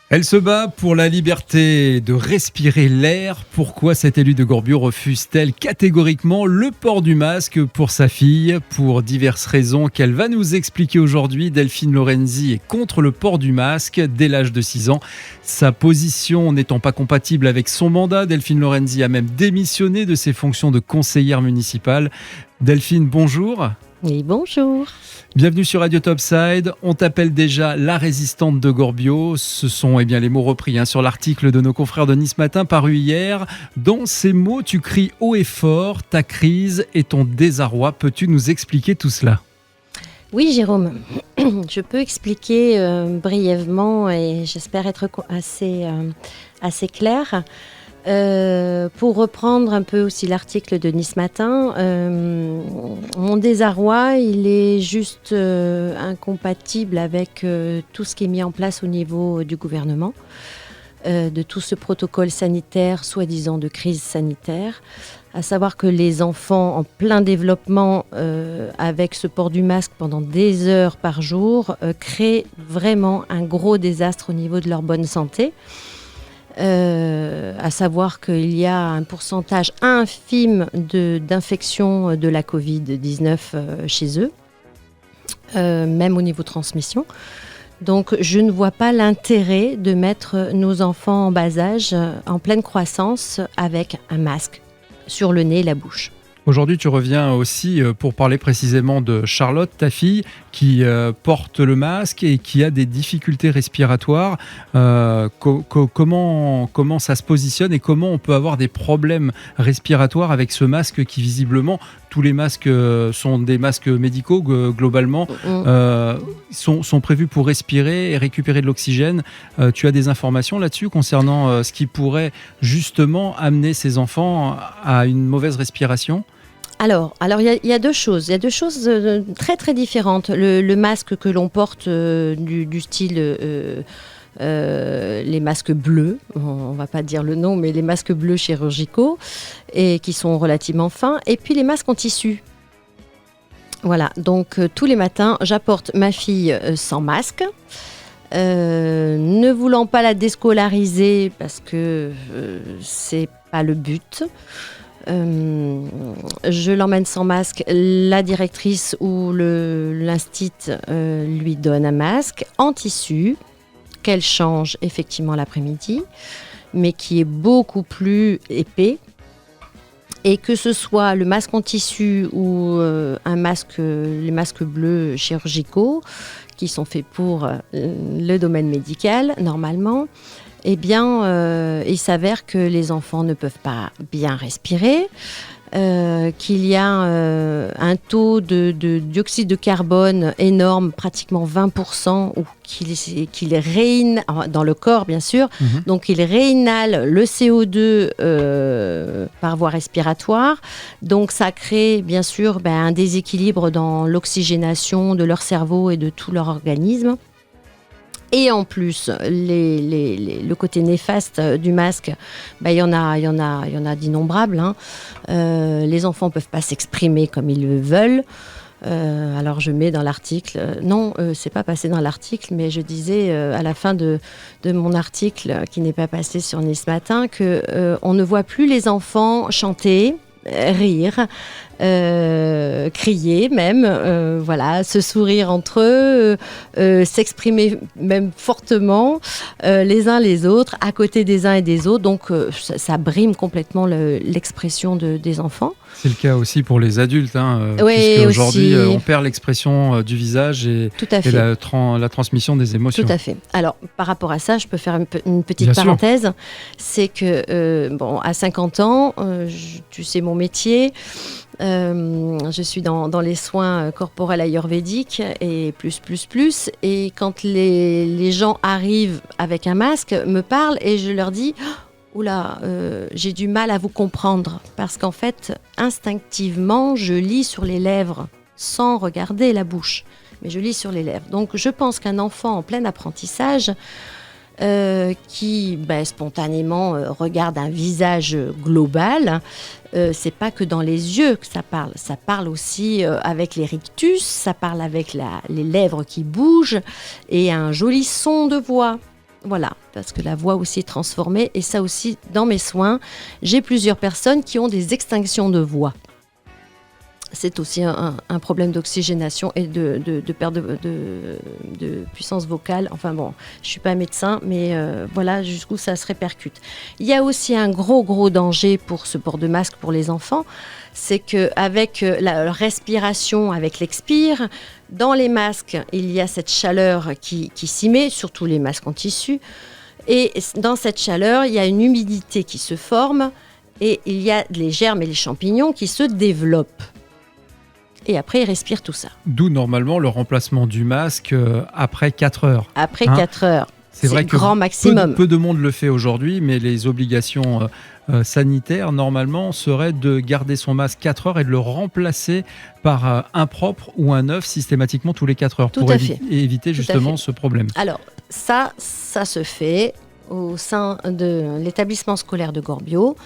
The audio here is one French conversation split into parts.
Elle se bat pour la liberté de respirer l'air. Pourquoi cette élue de Gorbio refuse-t-elle catégoriquement le port du masque pour sa fille? Pour diverses raisons qu'elle va nous expliquer aujourd'hui, Delphine Lorenzi est contre le port du masque dès l'âge de 6 ans. Sa position n'étant pas compatible avec son mandat, Delphine Lorenzi a même démissionné de ses fonctions de conseillère municipale. Delphine, bonjour. Oui, bonjour. Bienvenue sur Radio Topside. On t'appelle déjà la résistante de Gorbio. Ce sont les mots repris sur l'article de nos confrères de Nice Matin paru hier. Dans ces mots, tu cries haut et fort ta crise et ton désarroi. Peux-tu nous expliquer tout cela ? Oui, Jérôme, je peux expliquer brièvement et j'espère être assez claire. Pour reprendre un peu aussi l'article de Nice Matin, mon désarroi, il est juste incompatible avec tout ce qui est mis en place au niveau du gouvernement, de tout ce protocole sanitaire, soi-disant de crise sanitaire, à savoir que les enfants en plein développement, avec ce port du masque pendant des heures par jour, créent vraiment un gros désastre au niveau de leur bonne santé. À savoir qu'il y a un pourcentage infime d'infection de la Covid-19 chez eux, même au niveau transmission. Donc je ne vois pas l'intérêt de mettre nos enfants en bas âge, en pleine croissance, avec un masque sur le nez et la bouche. Aujourd'hui, tu reviens aussi pour parler précisément de Charlotte, ta fille, qui porte le masque et qui a des difficultés respiratoires. Comment ça se positionne et comment on peut avoir des problèmes respiratoires avec ce masque qui, visiblement, tous les masques sont des masques médicaux, globalement, sont prévus pour respirer et récupérer de l'oxygène. Tu as des informations là-dessus concernant ce qui pourrait justement amener ces enfants à une mauvaise respiration ? Alors, il y a deux choses. Il y a deux choses très très différentes. Le masque que l'on porte du style les masques bleus, on va pas dire le nom, mais les masques bleus chirurgicaux et qui sont relativement fins. Et puis les masques en tissu. Voilà. Donc tous les matins, j'apporte ma fille sans masque. Ne voulant pas la déscolariser parce que c'est pas le but. Je l'emmène sans masque. La directrice ou l'instit lui donne un masque en tissu qu'elle change effectivement l'après-midi, mais qui est beaucoup plus épais. Et que ce soit le masque en tissu ou les masques bleus chirurgicaux qui sont faits pour le domaine médical normalement, eh bien, il s'avère que les enfants ne peuvent pas bien respirer, qu'il y a un taux de dioxyde de carbone énorme, pratiquement 20%, ou qu'il réinhale, dans le corps bien sûr, donc il réinhale le CO2 par voie respiratoire. Donc ça crée bien sûr un déséquilibre dans l'oxygénation de leur cerveau et de tout leur organisme. Et en plus, le côté néfaste du masque, il y en a d'innombrables. Les enfants ne peuvent pas s'exprimer comme ils le veulent. Alors je mets dans l'article, c'est pas passé dans l'article, mais je disais à la fin de mon article qui n'est pas passé sur Nice Matin que on ne voit plus les enfants chanter, rire, crier même, se sourire entre eux, s'exprimer même fortement les uns les autres, à côté des uns et des autres. Donc ça brime complètement l'expression des enfants. C'est le cas aussi pour les adultes, oui, puisque aujourd'hui aussi. On perd l'expression du visage et la transmission des émotions. Tout à fait. Alors, par rapport à ça, je peux faire une petite parenthèse. C'est que, à 50 ans, tu sais mon métier, je suis dans les soins corporels ayurvédiques et plus. Et quand les gens arrivent avec un masque, me parlent et je leur dis... Oula, j'ai du mal à vous comprendre parce qu'en fait, instinctivement, je lis sur les lèvres sans regarder la bouche, mais je lis sur les lèvres. Donc, je pense qu'un enfant en plein apprentissage qui spontanément regarde un visage global, c'est pas que dans les yeux que ça parle aussi avec les rictus, ça parle avec les lèvres qui bougent et un joli son de voix. Voilà, parce que la voix aussi est transformée. Et ça aussi, dans mes soins, j'ai plusieurs personnes qui ont des extinctions de voix. C'est aussi un problème d'oxygénation et de perte de puissance vocale. Enfin bon, je ne suis pas médecin, mais voilà jusqu'où ça se répercute. Il y a aussi un gros danger pour ce port de masque pour les enfants, c'est qu'avec la respiration, avec l'expire, dans les masques, il y a cette chaleur qui s'y met, surtout les masques en tissu. Et dans cette chaleur, il y a une humidité qui se forme et il y a les germes et les champignons qui se développent. Et après, ils respirent tout ça. D'où normalement le remplacement du masque après 4 heures. Après 4 heures. C'est vrai le que grand maximum. Peu de monde le fait aujourd'hui, mais les obligations sanitaires, normalement, seraient de garder son masque 4 heures et de le remplacer par un propre ou un neuf systématiquement tous les 4 heures pour éviter justement ce problème. Alors, ça se fait au sein de l'établissement scolaire de Gorbio.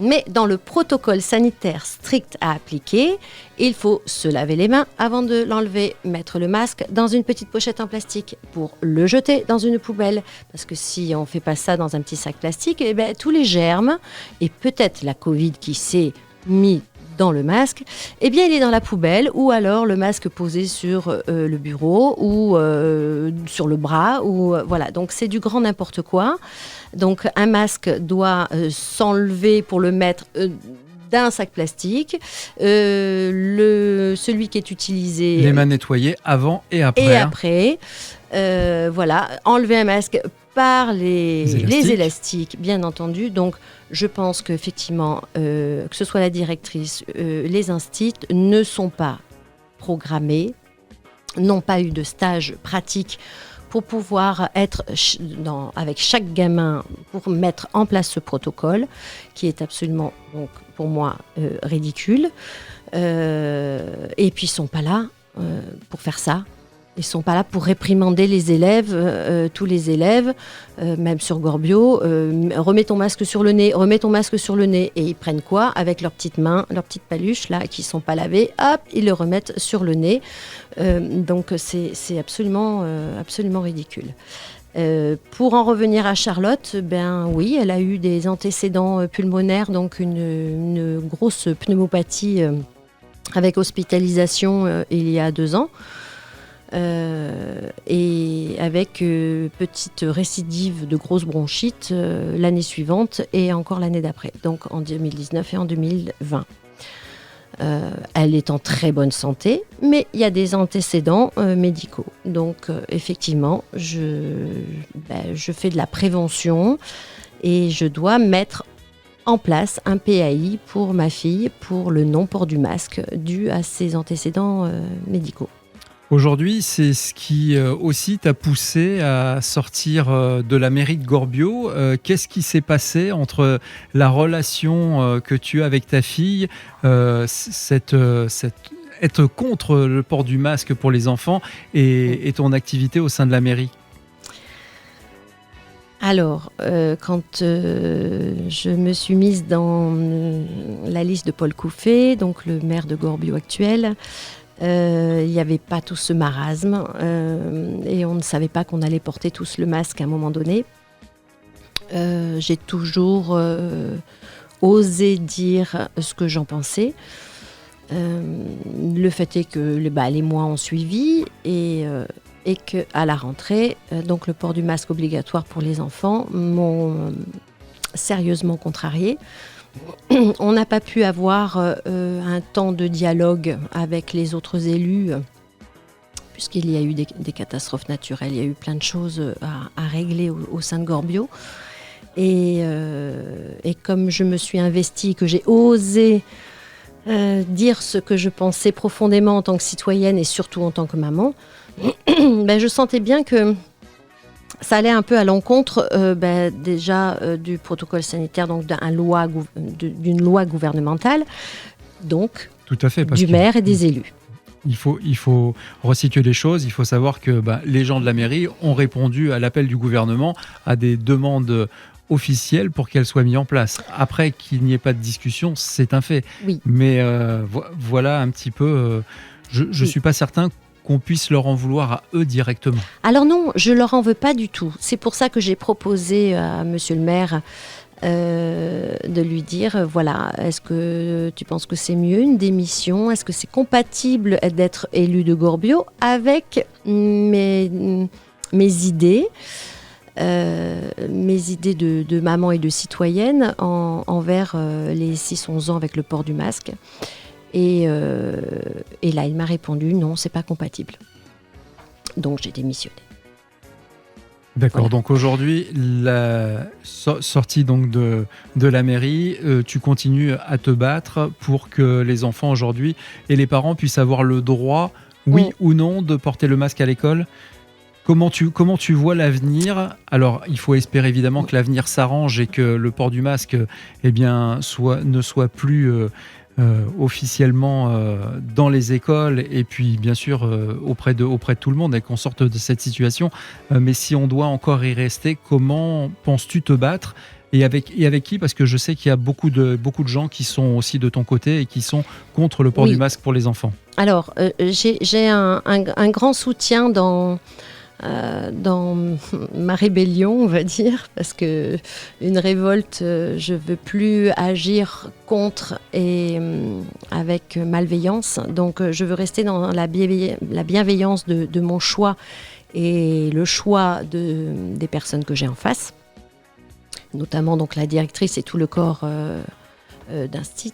Mais dans le protocole sanitaire strict à appliquer, il faut se laver les mains avant de l'enlever, mettre le masque dans une petite pochette en plastique pour le jeter dans une poubelle. Parce que si on ne fait pas ça dans un petit sac plastique, eh ben, tous les germes et peut-être la Covid qui s'est mis dans le masque, eh bien il est dans la poubelle ou alors le masque posé sur le bureau ou sur le bras ou voilà. Donc c'est du grand n'importe quoi. Donc un masque doit s'enlever pour le mettre d'un sac plastique, celui qui est utilisé. Les mains nettoyées avant et après. Et après, voilà, enlever un masque par les élastiques, bien entendu. Donc, je pense qu'effectivement, que ce soit la directrice, les instits ne sont pas programmés, n'ont pas eu de stage pratique pour pouvoir être avec chaque gamin, pour mettre en place ce protocole, qui est absolument, donc, pour moi, ridicule. Et puis, ils ne sont pas là pour faire ça. Ils ne sont pas là pour réprimander les élèves, tous les élèves, même sur Gorbio. Remets ton masque sur le nez, remets ton masque sur le nez. Et ils prennent quoi? Avec leurs petites mains, leurs petites paluches, là, qui ne sont pas lavées, hop, ils le remettent sur le nez. Donc c'est absolument ridicule. Pour en revenir à Charlotte, ben oui, elle a eu des antécédents pulmonaires, donc une grosse pneumopathie avec hospitalisation il y a 2 ans. Et avec petite récidive de grosse bronchite l'année suivante et encore l'année d'après, donc en 2019 et en 2020. Elle est en très bonne santé, mais il y a des antécédents médicaux. Donc effectivement, je fais de la prévention et je dois mettre en place un PAI pour ma fille pour le non-port du masque dû à ses antécédents médicaux. Aujourd'hui, c'est ce qui aussi t'a poussé à sortir de la mairie de Gorbio. Qu'est-ce qui s'est passé entre la relation que tu as avec ta fille, être contre le port du masque pour les enfants et ton activité au sein de la mairie? Alors, quand je me suis mise dans la liste de Paul Couffet, donc le maire de Gorbio actuel, il n'y avait pas tout ce marasme et on ne savait pas qu'on allait porter tous le masque à un moment donné. J'ai toujours osé dire ce que j'en pensais. Le fait est que les mois ont suivi et qu'à la rentrée, donc le port du masque obligatoire pour les enfants m'ont sérieusement contrariée. On n'a pas pu avoir un temps de dialogue avec les autres élus, puisqu'il y a eu des catastrophes naturelles, il y a eu plein de choses à régler au sein de Gorbio. Et comme je me suis investie, que j'ai osé dire ce que je pensais profondément en tant que citoyenne et surtout en tant que maman, je sentais bien que ça allait un peu à l'encontre du protocole sanitaire, donc d'une loi gouvernementale, donc tout à fait, parce du maire et des élus. Il faut resituer les choses. Il faut savoir que les gens de la mairie ont répondu à l'appel du gouvernement à des demandes officielles pour qu'elles soient mises en place. Après, qu'il n'y ait pas de discussion, c'est un fait. Oui. Mais voilà un petit peu... je ne suis pas certain qu'on puisse leur en vouloir à eux directement. Alors non, je leur en veux pas du tout. C'est pour ça que j'ai proposé à monsieur le maire de lui dire, voilà, est-ce que tu penses que c'est mieux une démission? Est-ce que c'est compatible d'être élu de Gorbio avec mes idées de maman et de citoyenne envers les 6-11 ans avec le port du masque. Et là, il m'a répondu, non, c'est pas compatible. Donc j'ai démissionné. D'accord, Voilà. donc aujourd'hui, sortie donc de la mairie, tu continues à te battre pour que les enfants aujourd'hui et les parents puissent avoir le droit, oui ou non, de porter le masque à l'école. Comment tu vois l'avenir? Alors, il faut espérer évidemment que l'avenir s'arrange et que le port du masque ne soit plus officiellement dans les écoles et puis bien sûr auprès de tout le monde et qu'on sorte de cette situation. Mais si on doit encore y rester, comment penses-tu te battre et avec qui? Parce que je sais qu'il y a beaucoup de gens qui sont aussi de ton côté et qui sont contre le port du masque pour les enfants. Alors, j'ai un grand soutien dans ma rébellion, on va dire, parce que une révolte, je veux plus agir contre et avec malveillance. Donc, je veux rester dans la bienveillance de mon choix et le choix des personnes que j'ai en face, notamment donc la directrice et tout le corps d'instit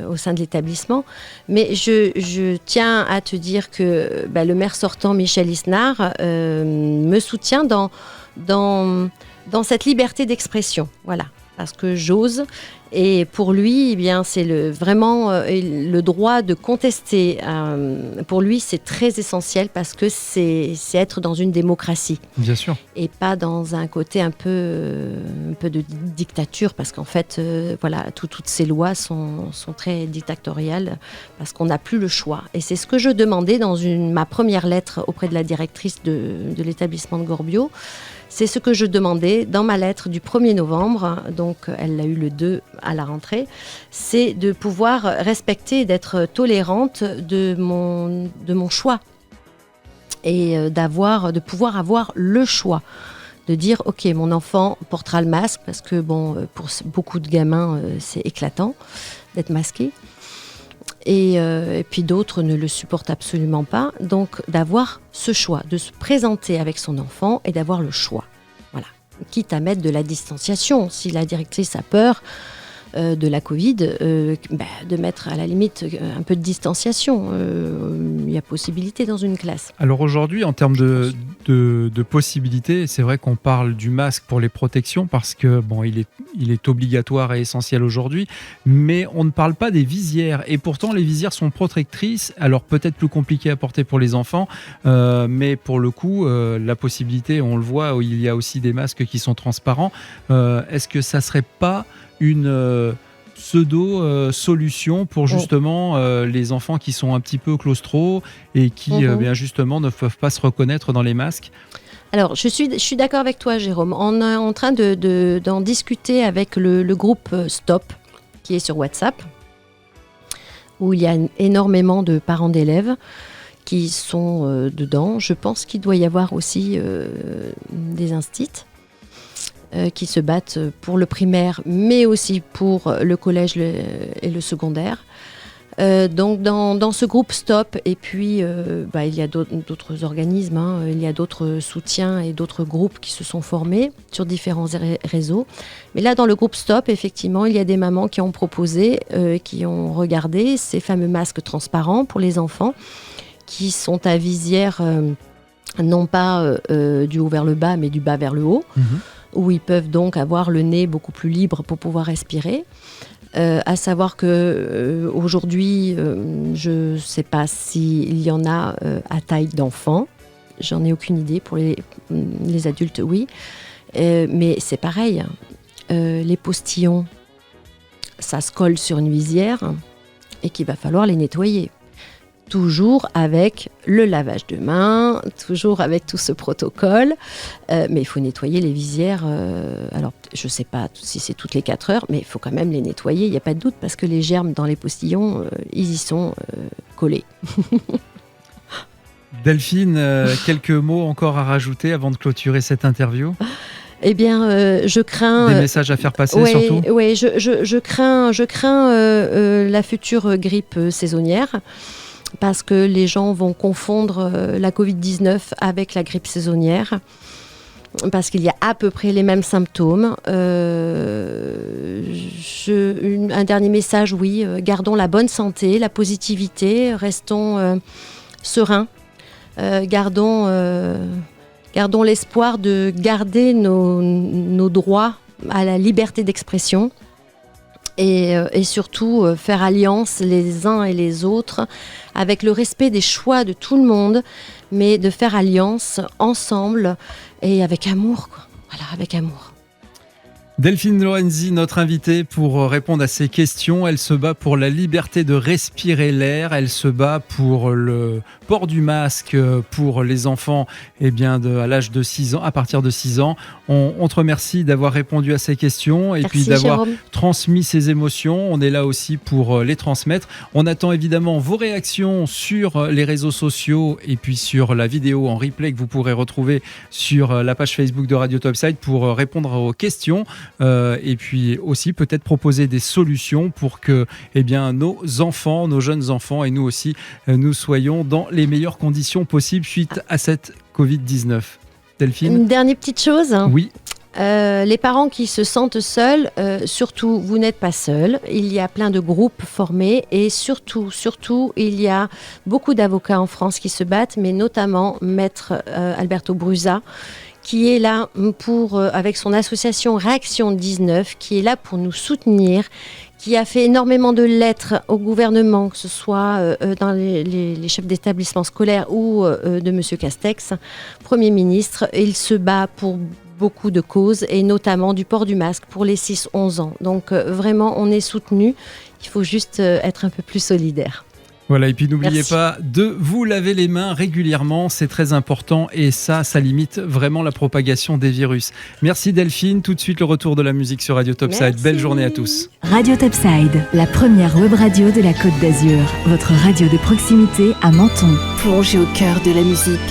au sein de l'établissement. Mais je tiens à te dire que le maire sortant, Michel Isnard, me soutient dans cette liberté d'expression. Voilà, parce que j'ose. Et pour lui, c'est vraiment le droit de contester. Pour lui, c'est très essentiel parce que c'est être dans une démocratie. Bien sûr. Et pas dans un côté un peu de dictature, parce qu'en fait, toutes ces lois sont très dictatoriales, parce qu'on n'a plus le choix. Et c'est ce que je demandais dans ma première lettre auprès de la directrice de l'établissement de Gorbio. C'est ce que je demandais dans ma lettre du 1er novembre, donc elle l'a eu le 2 à la rentrée, c'est de pouvoir respecter et d'être tolérante de mon choix et de pouvoir avoir le choix, de dire ok, mon enfant portera le masque parce que pour beaucoup de gamins c'est éclatant d'être masqué. Et puis d'autres ne le supportent absolument pas. Donc d'avoir ce choix, de se présenter avec son enfant et d'avoir le choix. Voilà. Quitte à mettre de la distanciation. Si la directrice a peur de la Covid, de mettre à la limite un peu de distanciation. Il y a possibilité dans une classe. Alors aujourd'hui, en termes de possibilités, c'est vrai qu'on parle du masque pour les protections parce que il est obligatoire et essentiel aujourd'hui, mais on ne parle pas des visières. Et pourtant, les visières sont protectrices. Alors peut-être plus compliqué à porter pour les enfants, mais pour le coup, la possibilité, on le voit, il y a aussi des masques qui sont transparents. Est-ce que ça serait pas une pseudo-solution pour justement les enfants qui sont un petit peu claustro et qui justement ne peuvent pas se reconnaître dans les masques? Alors, je suis d'accord avec toi, Jérôme. On est en train d'en discuter avec le groupe Stop, qui est sur WhatsApp, où il y a énormément de parents d'élèves qui sont dedans. Je pense qu'il doit y avoir aussi des instits qui se battent pour le primaire, mais aussi pour le collège et le secondaire. Donc dans ce groupe Stop, et puis il y a d'autres organismes, il y a d'autres soutiens et d'autres groupes qui se sont formés sur différents réseaux. Mais là, dans le groupe Stop, effectivement, il y a des mamans qui ont proposé, qui ont regardé ces fameux masques transparents pour les enfants, qui sont à visière, non pas du haut vers le bas, mais du bas vers le haut. Où ils peuvent donc avoir le nez beaucoup plus libre pour pouvoir respirer. À savoir qu'aujourd'hui, je ne sais pas s'il y en a à taille d'enfant. J'en ai aucune idée. Pour les adultes, oui. Mais c'est pareil. Les postillons, ça se colle sur une visière et qu'il va falloir les nettoyer. Toujours avec le lavage de mains, toujours avec tout ce protocole. Mais il faut nettoyer les visières. Alors, je ne sais pas si c'est toutes les 4 heures, mais il faut quand même les nettoyer, il n'y a pas de doute, parce que les germes dans les postillons, ils y sont collés. Delphine, quelques mots encore à rajouter avant de clôturer cette interview? Eh bien, je crains... Des messages à faire passer surtout? Oui, je crains la future grippe saisonnière, parce que les gens vont confondre la Covid-19 avec la grippe saisonnière, parce qu'il y a à peu près les mêmes symptômes. Un dernier message, oui, gardons la bonne santé, la positivité, restons sereins, gardons l'espoir de garder nos droits à la liberté d'expression et surtout faire alliance les uns et les autres avec le respect des choix de tout le monde, mais de faire alliance ensemble et avec amour, quoi. Voilà, avec amour. Delphine Lorenzi, notre invitée, pour répondre à ces questions. Elle se bat pour la liberté de respirer l'air. Elle se bat pour le port du masque pour les enfants à l'âge de 6 ans, à partir de 6 ans. On te remercie d'avoir répondu à ces questions et puis d'avoir Jérôme. transmis ces émotions. On est là aussi pour les transmettre. On attend évidemment vos réactions sur les réseaux sociaux et puis sur la vidéo en replay que vous pourrez retrouver sur la page Facebook de Radio Topside pour répondre aux questions. Et puis aussi peut-être proposer des solutions pour que nos enfants, nos jeunes enfants et nous aussi, nous soyons dans les meilleures conditions possibles suite à cette Covid-19. Delphine ? Une dernière petite chose. Oui. Les parents qui se sentent seuls, surtout, vous n'êtes pas seuls. Il y a plein de groupes formés et surtout, il y a beaucoup d'avocats en France qui se battent, mais notamment Maître Alberto Brusa, qui est là avec son association Réaction 19, qui est là pour nous soutenir, qui a fait énormément de lettres au gouvernement, que ce soit dans les chefs d'établissement scolaire ou de M. Castex, Premier ministre. Il se bat pour beaucoup de causes et notamment du port du masque pour les 6-11 ans. Donc vraiment, on est soutenu. Il faut juste être un peu plus solidaire. Voilà, et puis n'oubliez Merci. pas de vous laver les mains régulièrement, c'est très important et ça limite vraiment la propagation des virus. Merci Delphine, tout de suite le retour de la musique sur Radio Topside. Merci. Belle journée à tous. Radio Topside, la première web radio de la Côte d'Azur. Votre radio de proximité à Menton. Plongez au cœur de la musique